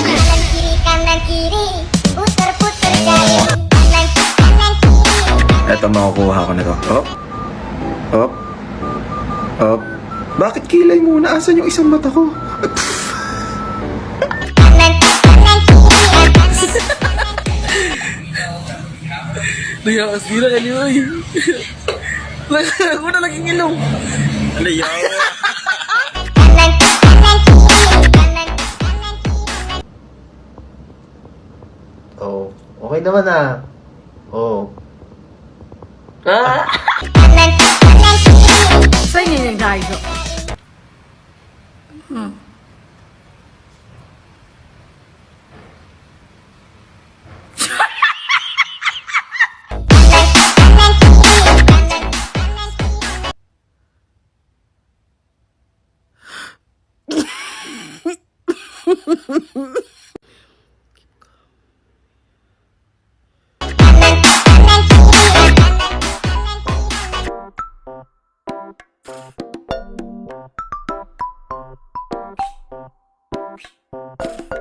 Kanan kiri kanan kiri, putar-putar jari. Kanan kanan kiri. Eto, makukuha ko nito. Op. Op. Op. Bakit kilay muna? Asan yung isang mata ko? Kanan kanan kiri. Nayakas nila kanina yun. Ako na laging ilong. Ano yaw? Kanan kanan kiri. Kanan kanan kiri. Oh, okay naman ah. Oh. Ah! Kanan kanan kiri. Saan yun yung guys? Kanan kiri. Kanan kanan kiri. Kanan kanan kiri. Kanan kanan kiri.